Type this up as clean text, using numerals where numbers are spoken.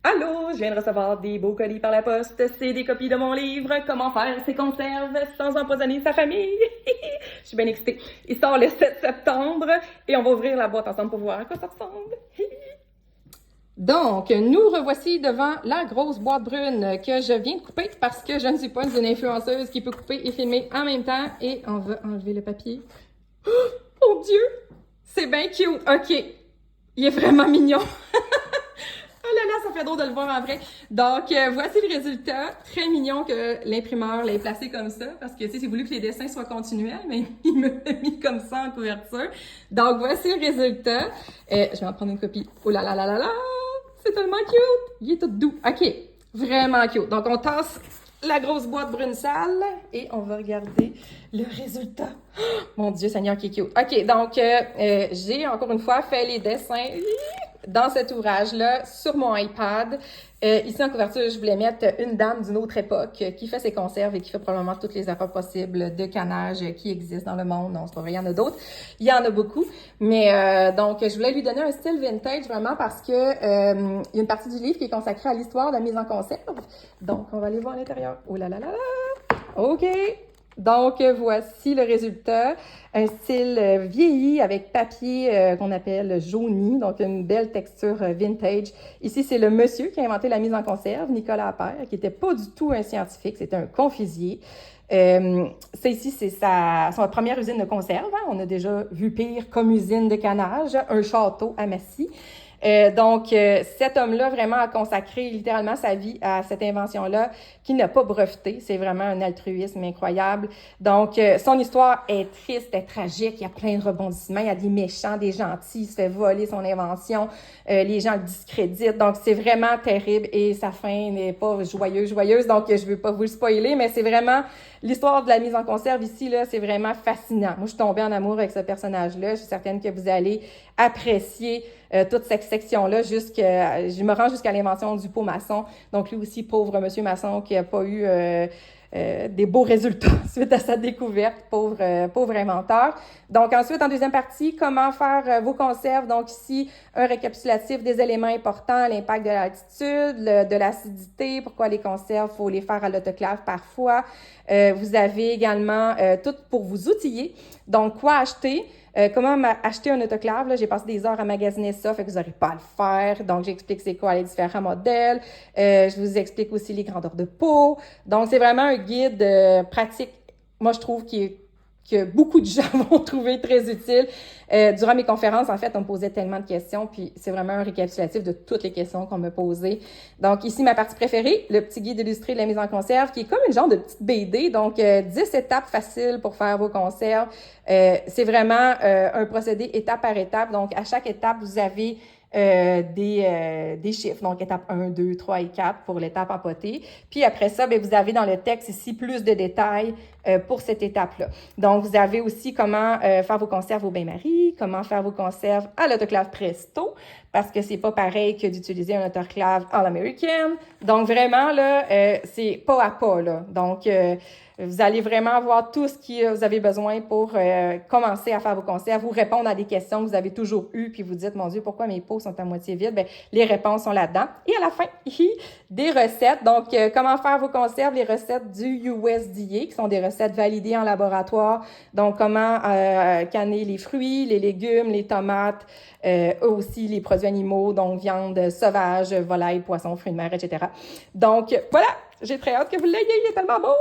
Allô, je viens de recevoir des beaux colis par la poste. C'est des copies de mon livre Comment faire ses conserves sans empoisonner sa famille. Je suis bien excitée. Il sort le 7 septembre et on va ouvrir la boîte ensemble pour voir à quoi ça ressemble. Donc, nous revoici devant la grosse boîte brune que je viens de couper parce que je ne suis pas une influenceuse qui peut couper et filmer en même temps. Et on va enlever le papier. Oh mon Dieu! C'est bien cute! OK. Il est vraiment mignon. Oh là là, ça fait drôle de le voir en vrai. Donc, voici le résultat. Très mignon que l'imprimeur l'ait placé comme ça, parce que, tu sais, c'est voulu que les dessins soient continuels, mais il me l'a mis comme ça en couverture. Donc, voici le résultat. Je vais en prendre une copie. Oh là là là là là! C'est tellement cute! Il est tout doux. OK. Vraiment cute. Donc, on tasse la grosse boîte brune sale et on va regarder le résultat. Oh, mon Dieu Seigneur, qui est cute. OK, donc, j'ai encore une fois fait les dessins dans cet ouvrage-là sur mon iPad. Ici en couverture, je voulais mettre une dame d'une autre époque qui fait ses conserves et qui fait probablement toutes les affaires possibles de canage qui existent dans le monde. Non, c'est pas vrai, il y en a d'autres. Il y en a beaucoup. Mais donc, je voulais lui donner un style vintage vraiment parce que il y a une partie du livre qui est consacrée à l'histoire de la mise en conserve. Donc, on va aller voir à l'intérieur. Oh là là là là! OK! Donc, voici le résultat. Un style vieilli avec papier qu'on appelle jauni, donc une belle texture vintage. Ici, c'est le monsieur qui a inventé la mise en conserve, Nicolas Appert, qui n'était pas du tout un scientifique, c'était un confisier. Ça ici, c'est sa première usine de conserve. Hein? On a déjà vu pire comme usine de canage, un château à Massy. Donc, cet homme-là vraiment a consacré littéralement sa vie à cette invention-là qu'il n'a pas brevetée. C'est vraiment un altruisme incroyable. Donc, son histoire est triste, est tragique. Il y a plein de rebondissements. Il y a des méchants, des gentils. Il se fait voler son invention. Les gens le discréditent. Donc, c'est vraiment terrible et sa fin n'est pas joyeuse. Donc, je veux pas vous le spoiler, mais c'est vraiment l'histoire de la mise en conserve ici, là, c'est vraiment fascinant. Moi, je suis tombée en amour avec ce personnage-là. Je suis certaine que vous allez apprécier toute cette section-là. Je me rends jusqu'à l'invention du pot maçon. Donc, lui aussi, pauvre monsieur maçon qui a pas eu des beaux résultats suite à sa découverte, pauvre inventeur. Donc, ensuite, en deuxième partie, comment faire vos conserves. Donc, ici, un récapitulatif des éléments importants, l'impact de l'altitude, de l'acidité, pourquoi les conserves, faut les faire à l'autoclave parfois. Vous avez également tout pour vous outiller. Donc, quoi acheter? Comment acheter un autoclave? Là, j'ai passé des heures à magasiner ça, fait que vous n'aurez pas à le faire. Donc, j'explique c'est quoi les différents modèles. Je vous explique aussi les grandeurs de peau. Donc, c'est vraiment un guide pratique, moi, je trouve, que beaucoup de gens vont trouver très utile. Durant mes conférences, en fait, on me posait tellement de questions, puis c'est vraiment un récapitulatif de toutes les questions qu'on me posait. Donc, ici, ma partie préférée, le petit guide illustré de la mise en conserve, qui est comme une genre de petite BD, donc 10 étapes faciles pour faire vos conserves. C'est vraiment un procédé étape par étape. Donc, à chaque étape, vous avez des chiffres. Donc, étape 1, 2, 3 et 4 pour l'étape empotée. Puis après ça, bien, vous avez dans le texte ici plus de détails pour cette étape-là. Donc, vous avez aussi comment faire vos conserves au bain-marie, comment faire vos conserves à l'autoclave Presto, parce que c'est pas pareil que d'utiliser un autoclave All-American. Donc, vraiment, là, c'est pas à pas, là. Donc, vous allez vraiment avoir tout ce que vous avez besoin pour commencer à faire vos conserves, vous répondre à des questions que vous avez toujours eues, puis vous dites, mon Dieu, pourquoi mes pots sont à moitié vides? Bien, les réponses sont là-dedans. Et à la fin, des recettes. Donc, comment faire vos conserves, les recettes du USDA, qui sont des recettes validées en laboratoire. Donc, comment canner les fruits, les légumes, les tomates, aussi les produits animaux, donc viande sauvage, volaille, poisson, fruits de mer, etc. Donc, voilà, j'ai très hâte que vous l'ayez, il est tellement beau!